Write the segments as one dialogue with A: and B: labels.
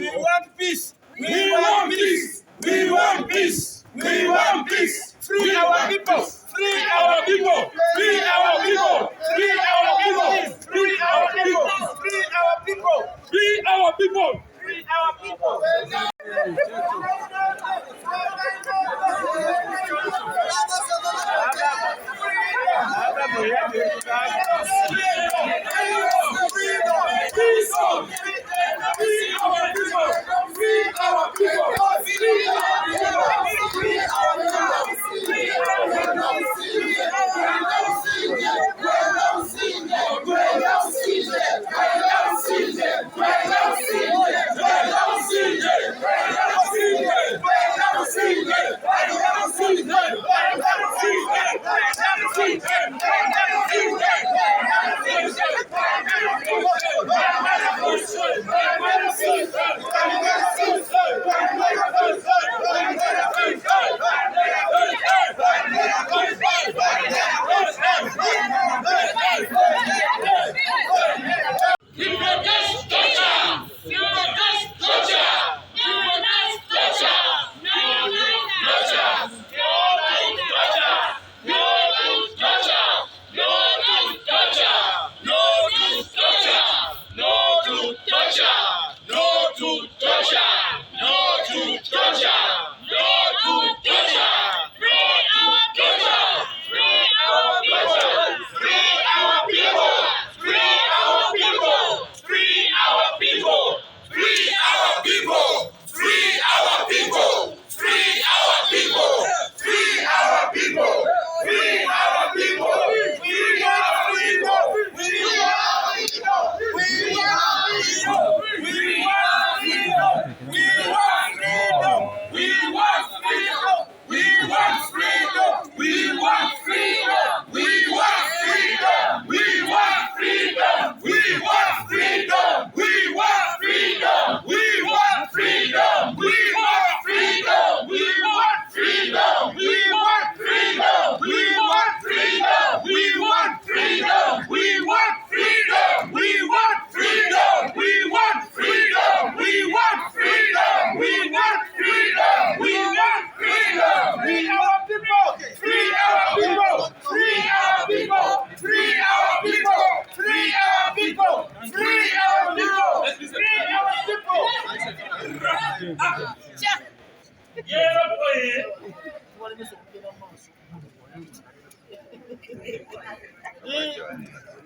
A: We want peace. We want peace. We want peace. We want peace. Free our people. Free our people. Free our people. Free our people. Free our people. Free our people. Free our people. Free our people.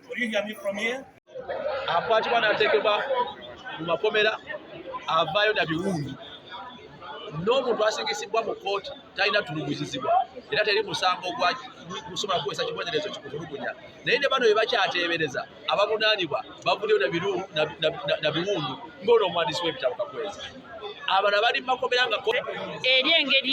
A: Will you hear me from here?
B: Akwatibwa n'ateekebwa mu makomera avaayo na biwundu n'omuntu asingisibwa mu kooti talina tulugunyizibwa era teri musango gusobola kukozesa kibonerezo kikutulugunya naye ne bano bye bakyateebereza abavunaanibwa bavuddeyo na biwundu ng'olwo omuwandiisi w'ebitabo Kakwezi abana bali mu makomera nga
C: eri engeri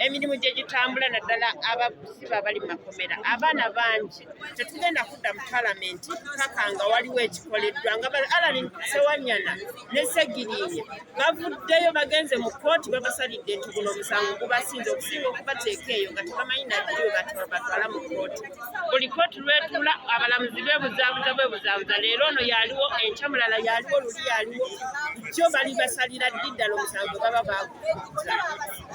C: emirimu gye gitambula naddala abasiba bali mu makomera abaana bangi tetugenda kudda mu palamenti paka nga waliwo ekikoleddwa nga Alani Ssewanyana ne Ssegiriinya bavuddeyo bagenze mu kooti babasalidde nti guno omusango gubasinze okusinga okubateeka eyo nga tebamanyi naddiyo batwala mu kooti buli kooti lwetula abalamuzi bebuzaabuza leero ono yaliwo enkya mulala yaliwo luli yaliwo kyo bali basalira ddiddala omusango baba baguza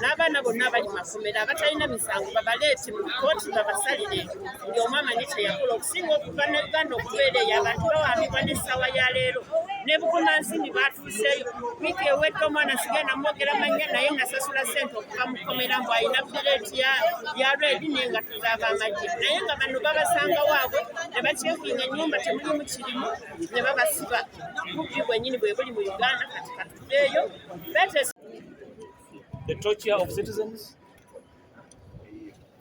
C: n'abaana bonna abali mu makomera abatalina misango babaleete mu kooti babasalire buli omu amanyi kye yakola okusinga okuva ne Uganda okubeera eyo abantu bawambibwa n'essaawa ya leero ne Bukomansimbi baatuuseeyo wiiki ewedde omwana sigenda mwogera mannya naye nasasula ssente okuva mu kkomera mbu alina bireeti ya reedi n'engatto z'abamagye naye nga bano babasanga waabwe ne bakyekinga ennyumba temulimu kirimu ne babasiba bubbi bwennyini bwe buli mu Uganda kati katuddeeyo
A: The torture of citizens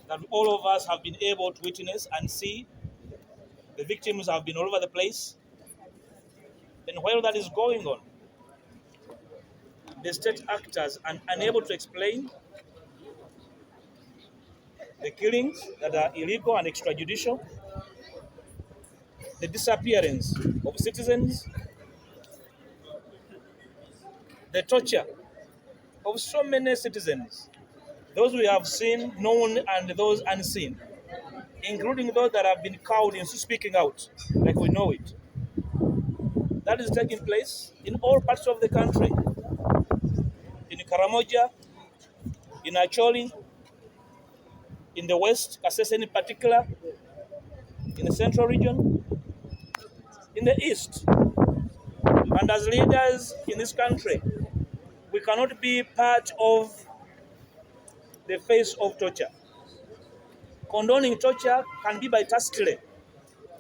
A: that all of us have been able to witness and see. The victims have been all over the place. Then while that is going on, the state actors are unable to explain the killings that are illegal and extrajudicial, the disappearance of citizens, the torture of so many citizens, those we have seen, known, and those unseen, including those that have been cowed in speaking out, like we know it. that is taking place in all parts of the country. In Karamoja, in Acholi, in the West, Kasese in particular, in the Central region, in the East. And as leaders in this country, we cannot be part of the face of torture. Condoning torture can be by tacitly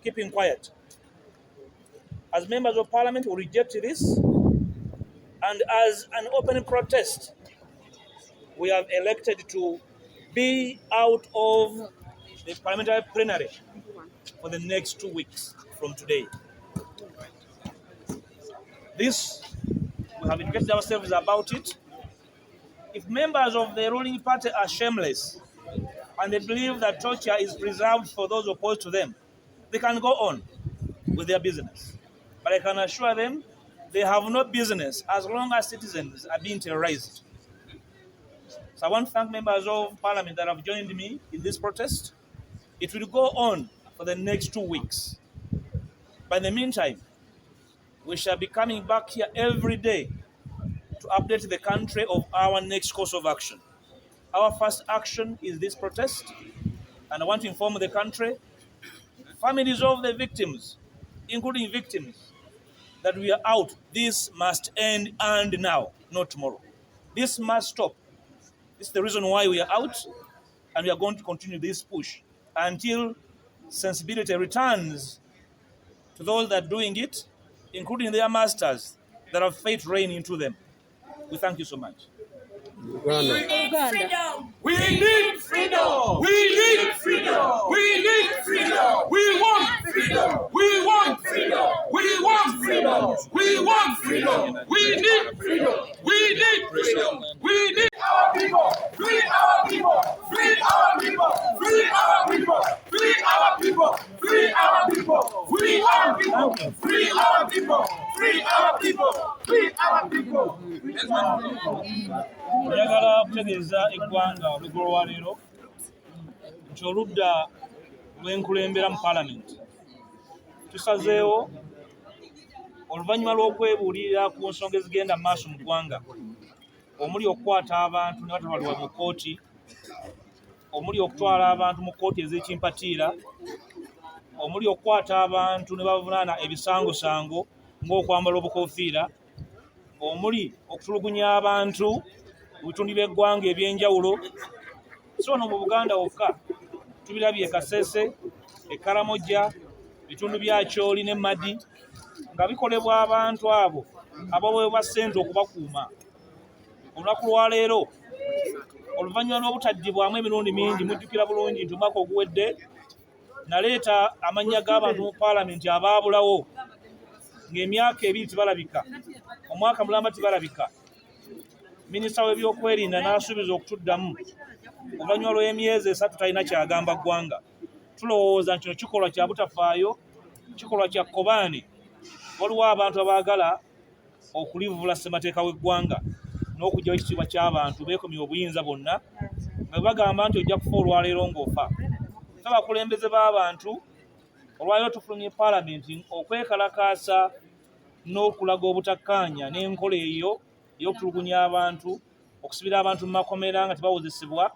A: keeping quiet. As members of parliament, we reject this, and as an open protest, we have elected to be out of the parliamentary plenary for the next 2 weeks from today. This, we have educated ourselves about it. If members of the ruling party are shameless and they believe that torture is reserved for those opposed to them, they can go on with their business. But I can assure them they have no business as long as citizens are being terrorized. So I want to thank members of parliament that have joined me in this protest. It will go on for the next 2 weeks. But in the meantime, we shall be coming back here every day to update the country of our next course of action. Our first action is this protest, and I want to inform the country, families of the victims, including victims, that we are out. This must end, and now, not tomorrow. This must stop. This is the reason why we are out, and we are going to continue this push until sensibility returns to those that are doing it, including their masters that have faith reign into them. We thank you so much.
C: We need freedom.
A: We need freedom. We need freedom. We need freedom. We want freedom. We want freedom. We want freedom. We want freedom. We need freedom. We need freedom. We need our people. Free our people. Free our people. Free our people. Free our people. Free our people. Free our people. Free our people. Free our people. Free our people. Njagala kutegeeza eggwanga olugero lwa leero nti oludda lw'enkulembera mu paalamenti tusazeewo oluvannyuma lw'okwebuulirira ku nsonga ezigenda mu maaso mu ggwanga omuli okukwata abantu ne batabalibwa mu kkooti, omuli okutwala abantu mu kkooti ez'ekimpatiira, omuli okukwata abantu ne bavunaana ebisangosango ng'okwambala obukoofiira, omuli okutulugunya abantu mu bitundu by'eggwanga eby'enjawulo. Si wano mu Buganda wokka, tubirabye e Kasese, e Karamoja, bitundu bya Acholi ne Madi, nga bikolebwa abantu abo abaweebwa ssente okubakuuma. Olunaku lwa leero, oluvannyuma lw'obutaddibwamu emirundi mingi, mujjukira bulungi nti omwaka oguwedde naleeta amannya g'abantu mu paalamenti abaabulawo ng'emyaka ebiri tibalabika, omwaka mulamba tibalabika. Minisita w'ebyokwerinda n'asuubiza okutuddamu oluvannyuma lw'emyezi 3 talina kyagamba ggwanga. Tulowooza nti kino kikolwa kya butafaayo, kikolwa kya kkobaane. Waliwo abantu abaagala okulivubula ssemateeka w'eggwanga n'okuggyawo ekitiibwa ky'abantu beekomye obuyinza bonna nga bagamba nti ojja kufa olwaleero ng'ofa. Ffe abakulembeze b'abantu olwaleero tufulumye paalamenti okwekalakaasa n'okulaga obutakkaanya n'enkola eyo ey'okutulugunya abantu, okusibira abantu mu makomera nga tebawozesebwa,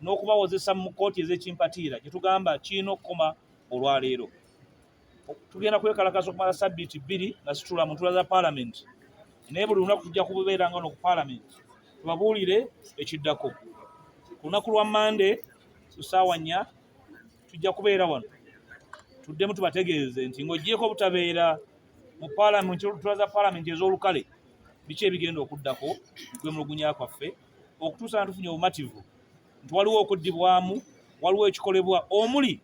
A: n'okubawozesa mu kkooti ez'ekimpatiira gye tugamba kirina okukoma olwaleero. Tugenda kwekalakaasa okumala sabbiiti 2 nga situla mu ntuula za paalamenti, naye buli lunaku tujja kubeeranga no ku paalamenti tubabuulire ekiddako. Ku lunaku lwa Mande ku ssaawa 4 tujja kubeera wano tuddemu tubategeeze nti ng'oggyeko obutabeera mu paalamenti, ntuula za paalamenti ez'olukale, biki ebigenda okuddako gwemulugunya kwaffe okutuusa nga tufunye obumativu nti waliwo okuddibwamu, waliwo ekikolebwa omuli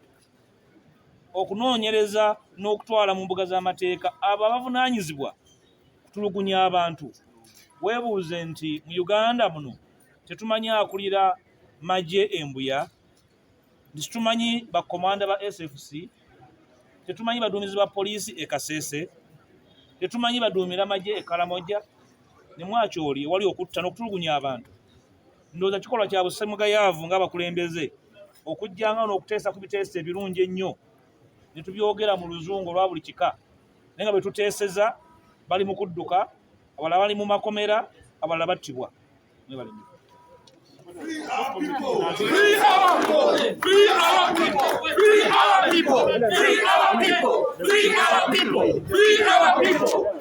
A: okunoonyereza n'okutwala mu mbuga z'amateeka abo abavunaanyizibwa kutulugunya abantu. Weebuuze nti mu Uganda muno tetumanyi akulira magye embuya, tetumanyi bakomanda ba SFC, tetumanyi baduumizi ba poliisi e Kasese, tetumanyi baduumira magye e Karamoja ne mu Acholi ewali okutta n'okutulugunya abantu. Ndowooza kikolwa kya busemugayaavu ng'abakulembeze okujjanga n'okuteesa ku biteeso ebirungi ennyo ne tubyogera mu luzungu olwa buli kika, naye nga bwe tuteeseza bali mu kudduka, abalala bali mu makomera, abalala battibwa. Free our people! Free our people! Free our people! Free our people! Free our people! Free our people! Free our people!